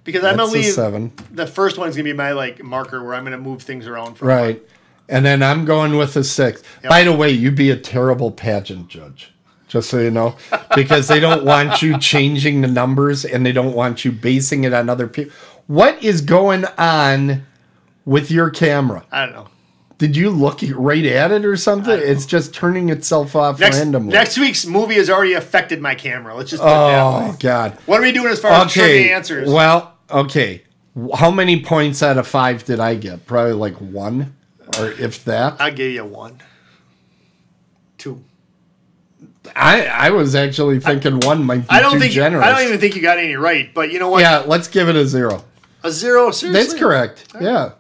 Because I'm going to leave 7. The first one is going to be my marker where I'm going to move things around. Right. And then I'm going with a 6. Yep. By the way, you'd be a terrible pageant judge, just so you know. Because they don't want you changing the numbers and they don't want you basing it on other people. What is going on with your camera? I don't know. Did you look right at it or something? It's just turning itself off randomly. Next week's movie has already affected my camera. Let's just put it that way. Oh, God. What are we doing as far as trivia answers? Well, okay. How many points out of 5 did I get? Probably like 1, or if that. I gave you 1. 2. I was actually thinking 1 might be too generous. I don't even think you got any right, but you know what? Yeah, let's give it a 0. A 0? Seriously? That's correct. Yeah.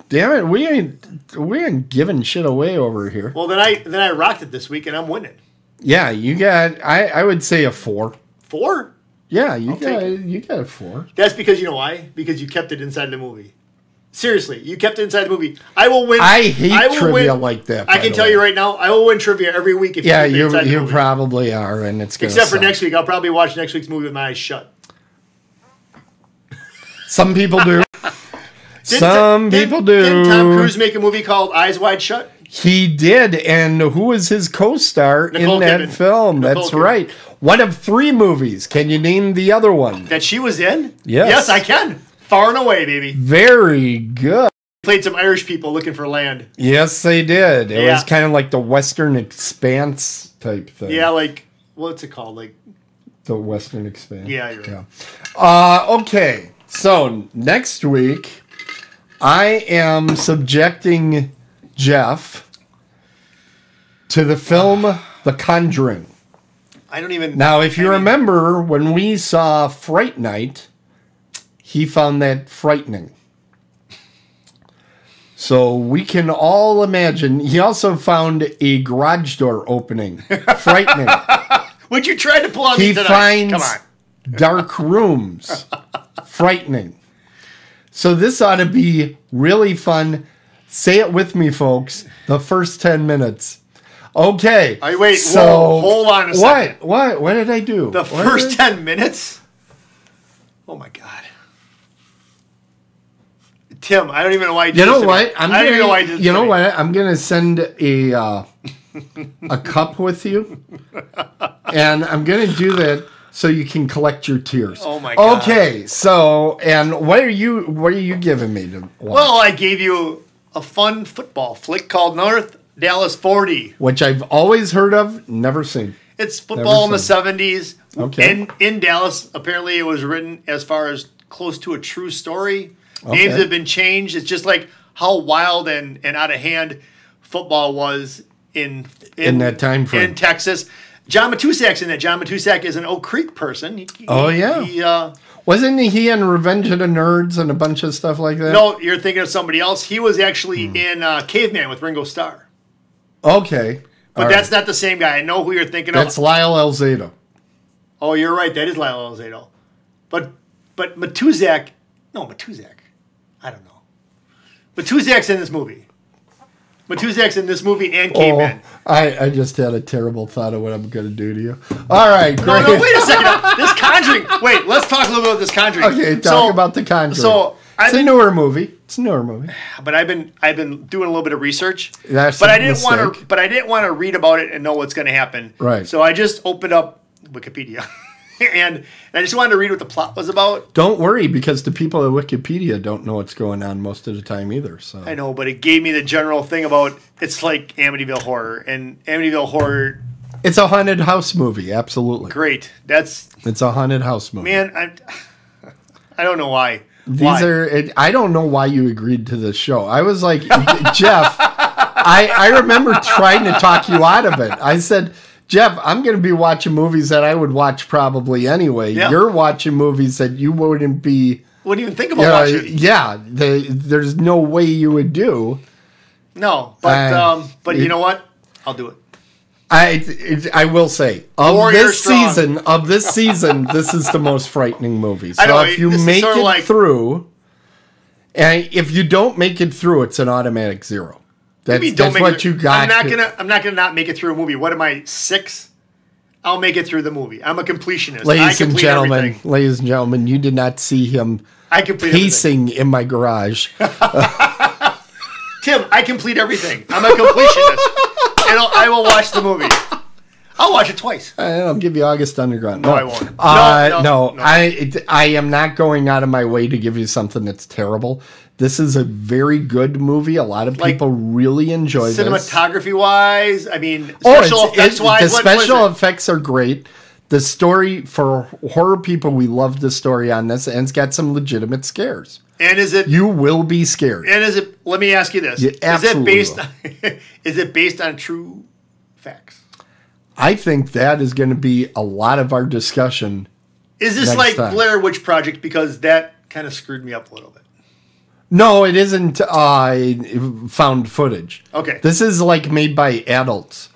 Damn it, we ain't giving shit away over here. Well, then I rocked it this week, and I'm winning. Yeah, you got. I would say a 4. 4? Yeah, you got a 4. That's because you know why? Because you kept it inside the movie. Seriously, you kept it inside the movie. I will win. I hate trivia like that. I can tell you right now, I will win trivia every week if you keep it inside the movie. You probably are, and it's gonna except for suck. next week. I'll probably watch next week's movie with my eyes shut. Some people do. Some people do. Didn't Tom Cruise make a movie called Eyes Wide Shut? He did, and who was his co-star in that film? That's right. One of 3 movies. Can you name the other one? That she was in? Yes. Yes, I can. Far and Away, baby. Very good. Played some Irish people looking for land. Yes, they did. It was kind of like the Western Expanse type thing. Yeah, like, what's it called? Like the Western Expanse. Yeah, you're right. Yeah. Okay, so next week, I am subjecting Jeff to the film The Conjuring. I don't even... Now, if you remember, when we saw Fright Night, he found that frightening. So we can all imagine. He also found a garage door opening frightening. Would you try to pull on me tonight? Finds Come on. dark rooms frightening. So this ought to be really fun. Say it with me, folks. The first 10 minutes. Okay. Wait, so whoa, hold on a second. What did I do? The first 10 minutes? Oh, my God. Tim, I don't even know why you did this. You know what? I don't even know why you did this. You know what? I'm going to send a cup with you. And I'm going to do that so you can collect your tears. Oh, my God. Okay. So, and what are you giving me to watch? Well, I gave you a fun football flick called North Dallas 40. Which I've always heard of, never seen. It's football in the 70s. Okay. In Dallas, apparently it was written as far as close to a true story. Names have been changed. It's just like how wild and out of hand football was in that time frame. In Texas. John Matusak's in it. John Matusak is an Oak Creek person. Wasn't he in Revenge of the Nerds and a bunch of stuff like that? No, you're thinking of somebody else. He was actually in Caveman with Ringo Starr. Okay. But that's not the same guy. I know who you're thinking of. That's Lyle Alzado. Oh, you're right. That is Lyle Alzado. But Matusak... No, Matusak. I don't know. Matusak's in this movie. Matusak's in this movie and Caveman. I just had a terrible thought of what I'm going to do to you. All right, great. No, wait a second. This Conjuring. Wait, let's talk a little bit about this Conjuring. Okay, talk about the Conjuring. So it's a newer movie. But I've been doing a little bit of research. But I didn't want to read about it and know what's going to happen. Right. So I just opened up Wikipedia. And I just wanted to read what the plot was about. Don't worry, because the people at Wikipedia don't know what's going on most of the time either. So I know, but it gave me the general thing about it's like Amityville Horror. And Amityville Horror... It's a haunted house movie, absolutely. Great. It's a haunted house movie. Man, I don't know why. I don't know why you agreed to this show. I was like, Jeff, I remember trying to talk you out of it. I said... Jeff, I'm going to be watching movies that I would watch probably anyway. Yeah. You're watching movies that you wouldn't even think about watching. Yeah, there's no way you would do. No, but you know what? I'll do it. I will say of this season, this is the most frightening movie. So I know, if you make it through, and if you don't make it through, it's an automatic 0. That's what you got. I'm not gonna not make it through a movie. What am I, 6? I'll make it through the movie. I'm a completionist. Ladies and gentlemen, you did not see him pacing in my garage. Tim, I complete everything. I'm a completionist. And I will watch the movie. I'll watch it twice. I'll give you August Underground. No, I won't. No. I am not going out of my way to give you something that's terrible. This is a very good movie. A lot of people really enjoy this. Cinematography-wise, I mean, special effects-wise. The special effects are great. The story, for horror people, we love the story on this, and it's got some legitimate scares. And is it... You will be scared. And is it... Let me ask you this. Is it based on true facts? I think that is going to be a lot of our discussion. Is this like Blair Witch Project? Because that kind of screwed me up a little bit. No, it isn't found footage. Okay. This is like made by adults.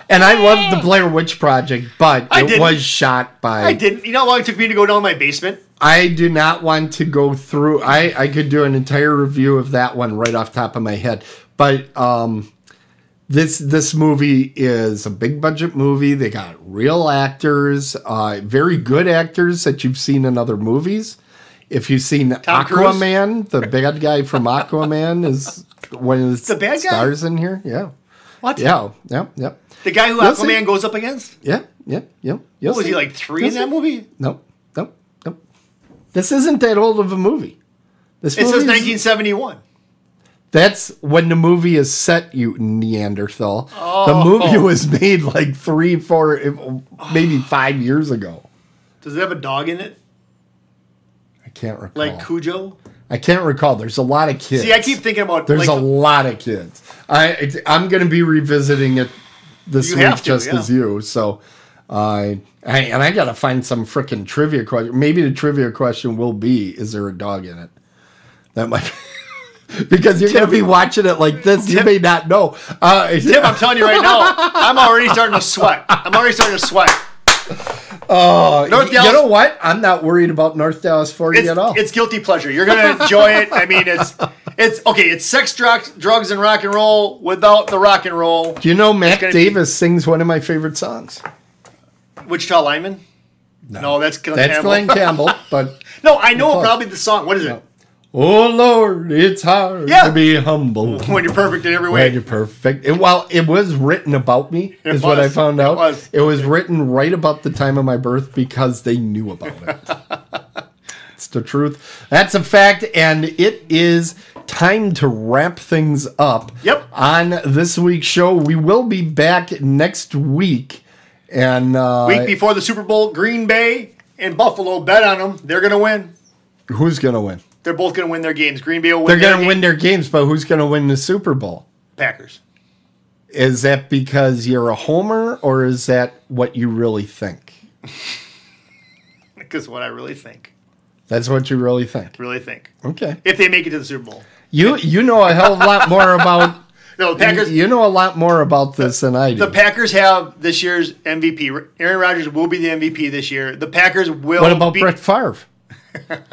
And I love the Blair Witch Project, but it was shot by... I didn't. You know how long it took me to go down my basement? I do not want to go through... I could do an entire review of that one right off the top of my head. But this movie is a big budget movie. They got real actors, very good actors that you've seen in other movies. If you've seen Aquaman, the bad guy from Aquaman is one of the stars in here. Yeah. What? Yeah. The guy who Aquaman goes up against? Yeah. What was he, like 3 in that movie? Nope. This isn't that old of a movie. It says 1971. That's when the movie is set, you Neanderthal. Oh. The movie was made like 3, 4, maybe 5 years ago. Does it have a dog in it? I can't recall. Like Cujo? I can't recall. There's a lot of kids. See, I keep thinking about... There's a lot of kids. I'm going to be revisiting it this week just as you. So, I got to find some freaking trivia question. Maybe the trivia question will be, is there a dog in it? That might be... Because you're going to be watching it like this. You may not know. Tim, I'm telling you right now, I'm already starting to sweat. You know what? I'm not worried about North Dallas 40 at all. It's guilty pleasure. You're going to enjoy it. I mean, it's okay. It's sex, drugs, and rock and roll without the rock and roll. Do you know Mac Davis sings one of my favorite songs? Wichita Lineman? No, that's Glenn Campbell. That's Glenn Campbell, but... No, I know probably the song. What is it? Oh, Lord, it's hard to be humble. When you're perfect in every way. When you're perfect. It was written about me, what I found out. It was written right about the time of my birth because they knew about it. It's the truth. That's a fact, and it is time to wrap things up. Yep. On this week's show. We will be back next week. And week before the Super Bowl, Green Bay and Buffalo, bet on them. They're going to win. Who's going to win? They're both going to win their games. Green Bay will win. They're going to win their games, but who's going to win the Super Bowl? Packers. Is that because you're a homer, or is that what you really think? Because what I really think. That's what you really think. Really think. Okay. If they make it to the Super Bowl. You know a hell of a lot more about. No, the Packers. You know a lot more about this than I do. The Packers have this year's MVP. Aaron Rodgers will be the MVP this year. The Packers will. What about Brett Favre?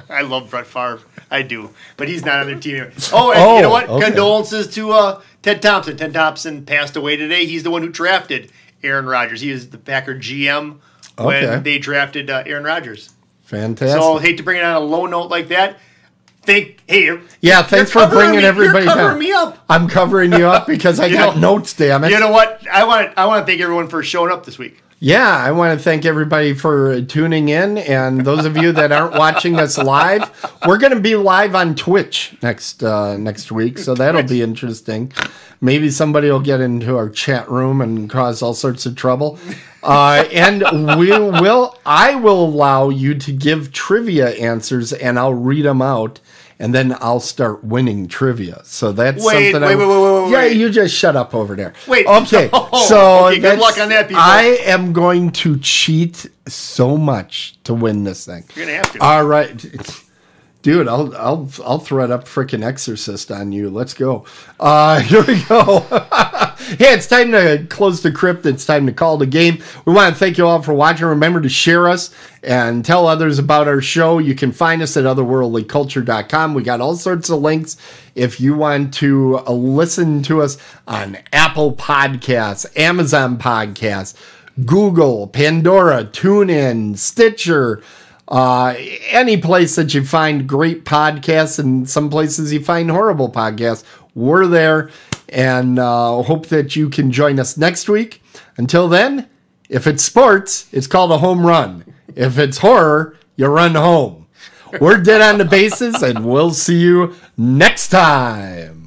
I love Brett Favre. I do. But he's not on their team anymore. And you know what? Okay. Condolences to Ted Thompson. Ted Thompson passed away today. He's the one who drafted Aaron Rodgers. He was the Packer GM when they drafted Aaron Rodgers. Fantastic. So I hate to bring it on a low note like that. Thanks for bringing everybody down. You're covering me up. I'm covering you up because I got notes, damn it. You know what? I want to thank everyone for showing up this week. Yeah, I want to thank everybody for tuning in, and those of you that aren't watching us live, we're going to be live on Twitch next week, so that'll be interesting. Maybe somebody will get into our chat room and cause all sorts of trouble. And I will allow you to give trivia answers, and I'll read them out. And then I'll start winning trivia. So that's something. Wait. Yeah, you just shut up over there. Wait. Okay. Good luck on that, people. I am going to cheat so much to win this thing. You're gonna have to. All right, dude. I'll thread up freaking Exorcist on you. Let's go. Here we go. Hey, it's time to close the crypt. It's time to call the game. We want to thank you all for watching. Remember to share us and tell others about our show. You can find us at otherworldlyculture.com. We got all sorts of links if you want to listen to us on Apple Podcasts, Amazon Podcasts, Google, Pandora, TuneIn, Stitcher, any place that you find great podcasts, and some places you find horrible podcasts. We're there, and hope that you can join us next week. Until then, if it's sports, it's called a home run. If it's horror, you run home. We're dead on the bases, and we'll see you next time.